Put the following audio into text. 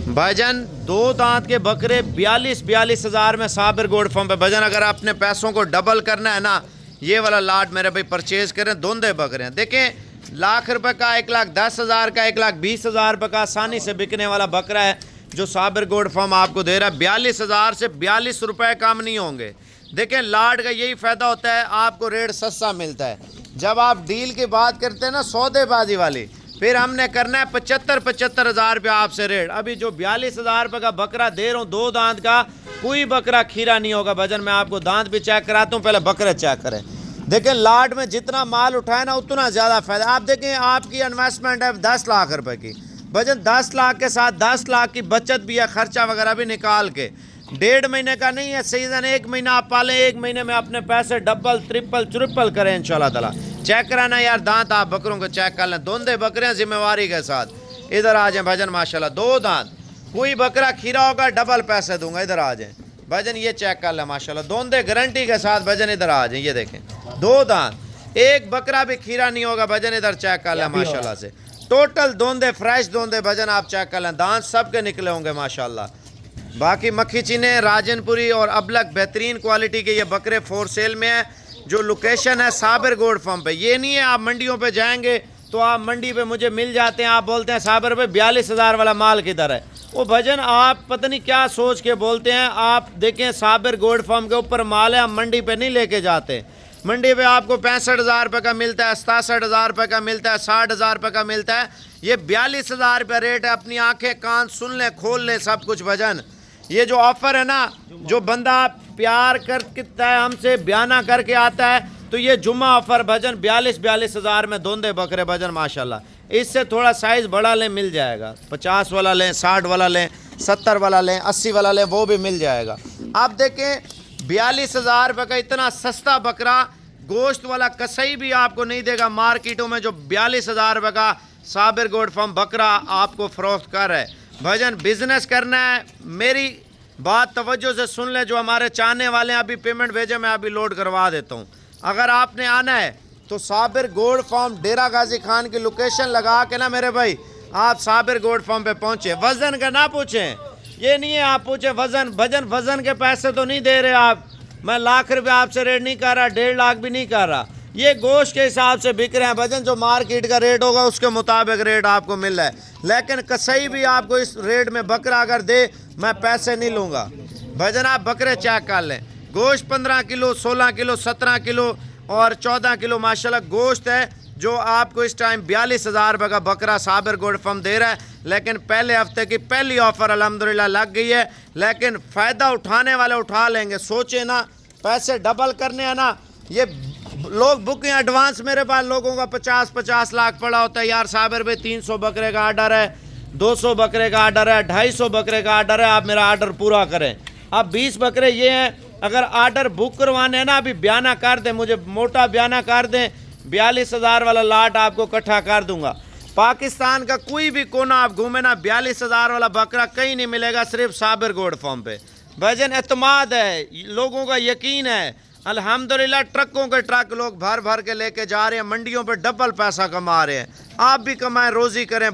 भाईजान 2 दांत के बकरे 42 हज़ार में साबिर गोड फार्म पे। भाईजान अगर अपने पैसों को डबल करना है ना, ये वाला लाट मेरे भाई परचेज करें। दोंदे बकरे हैं, देखें लाख रुपए का, 1,10,000 का, 1,20,000 रुपये का आसानी से बिकने वाला बकरा है जो साबिर गोड फार्म आपको दे रहा है। 42,000 से 42 रुपये कम नहीं होंगे। देखें लाट का यही फ़ायदा होता है, आपको रेट सस्ता मिलता है। जब आप डील की बात करते हैं ना सौदेबाजी वाली, फिर हमने करना है 75 हज़ार रुपया आपसे रेट। अभी जो 42,000 रुपये का बकरा दे रहा हूँ 2 दांत का, कोई बकरा खीरा नहीं होगा। भजन मैं आपको दांत भी चेक कराता हूँ, पहले बकरे चेक करें। देखें लाट में जितना माल उठाए ना उतना ज़्यादा फ़ायदा। आप देखें आपकी इन्वेस्टमेंट है 10 लाख रुपए की। भजन 10 लाख के साथ 10 लाख की बचत भी है, खर्चा वगैरह भी निकाल के। 1.5 महीने का नहीं है सीज़न, 1 महीना आप पालें, 1 महीने में अपने पैसे डबल ट्रिपल करें इंशाल्लाह ताला। चेक कराना यार दांत, आप बकरों को चेक कर लें। दोंदे बकरे हैं जिम्मेवारी के साथ। इधर आ जाएं भजन, माशाल्लाह 2 दांत, कोई बकरा खीरा होगा डबल पैसे दूंगा। इधर आ जाएं भजन, ये चेक कर लें माशाल्लाह, दोंदे गारंटी के साथ। भजन इधर आ जाएं, ये देखें 2 दांत, एक बकरा भी खीरा नहीं होगा। भजन इधर चेक कर लें माशाल्लाह से, टोटल दोंदे फ्रेश दोंदे। भजन आप चेक कर लें, दांत सबके निकले होंगे माशाल्लाह। बाकी मक्खी चीने, राजनपुरी और अबलक बेहतरीन क्वालिटी के ये बकरे फॉर सेल में है। जो लोकेशन है साबिर गोड फार्म पे। ये नहीं है आप मंडियों पे जाएंगे तो आप मंडी पे मुझे मिल जाते हैं, आप बोलते हैं साबिर पे 42,000 वाला माल किधर है। वो भजन आप पता नहीं क्या सोच के बोलते हैं। आप देखें साबिर गोड फार्म के ऊपर माल है, हम मंडी पे नहीं लेके जाते। मंडी पे आपको 65,000 रुपये का मिलता है, 67,000 रुपये का मिलता है, 60,000 रुपये का मिलता है। ये 42,000 रुपये रेट है। अपनी आंखें कान सुन लें, खोल लें सब कुछ। भजन ये जो ऑफ़र है ना, जो बंदा प्यार करता है हमसे, बयाना करके आता है, तो ये जुम्मा ऑफ़र भजन 42 हज़ार में दोंदे बकरे भजन माशाल्लाह। इससे थोड़ा साइज़ बड़ा लें मिल जाएगा, 50 वाला लें, 60 वाला लें, 70 वाला लें, 80 वाला लें, वो भी मिल जाएगा। आप देखें 42,000 रुपये का इतना सस्ता बकरा, गोश्त वाला कसाई भी आपको नहीं देगा मार्केटों में, जो 42,000 रुपये का साबिर गोड फार्म बकरा आपको फ़रोख्त कर रहा है। भजन बिजनेस करना है, मेरी बात तवज्जो से सुन ले। जो हमारे चाहने वाले हैं अभी पेमेंट भेजे, मैं अभी लोड करवा देता हूँ। अगर आपने आना है तो साबिर गोड फार्म डेरा गाजी खान की लोकेशन लगा के ना मेरे भाई, आप साबिर गोड फार्म पे पहुँचे। वज़न का ना पूछें, ये नहीं है आप पूछें वज़न। भजन वज़न के पैसे तो नहीं दे रहे आप, मैं लाख रुपये आपसे रेट नहीं कर रहा, 1.5 लाख भी नहीं कर रहा। ये गोश्त के हिसाब से बिक रहे हैं भजन, जो मार्केट का रेट होगा उसके मुताबिक रेट आपको मिल रहा है। लेकिन कसाई भी आपको इस रेट में बकरा अगर दे, मैं पैसे नहीं लूँगा। भजन आप बकरे चेक कर लें, गोश्त 15 किलो, 16 किलो, 17 किलो और 14 किलो माशाल्लाह गोश्त है, जो आपको इस टाइम 42,000 रुपये का बकरा साबिर गोड फार्म दे रहा है। लेकिन पहले हफ्ते की पहली ऑफ़र अल्हम्दुलिल्लाह लग गई है। लेकिन फ़ायदा उठाने वाले उठा लेंगे। सोचे ना पैसे डबल करने हैं ना, ये लोग बुकिंग एडवांस, मेरे पास लोगों का 50 लाख पड़ा होता है यार साबिर पे 300 बकरे का आर्डर है, 200 बकरे का आर्डर है, 250 बकरे का आर्डर है, आप मेरा आर्डर पूरा करें। अब 20 बकरे ये हैं, अगर आर्डर बुक करवाने हैं ना, अभी बयाना कर दें, मुझे मोटा बयाना कर दें, 42,000 वाला लाट आपको इकट्ठा कर दूंगा। पाकिस्तान का कोई भी कोना आप घूमे ना, 42,000 वाला बकरा कहीं नहीं मिलेगा, सिर्फ साबिर गोड फार्म पे। भजन एतमाद है, लोगों का यकीन है अल्हम्दुलिल्लाह। ट्रकों के ट्रक लोग भर भर के लेके जा रहे हैं, मंडियों पे डबल पैसा कमा रहे हैं। आप भी कमाएं, रोज़ी करें।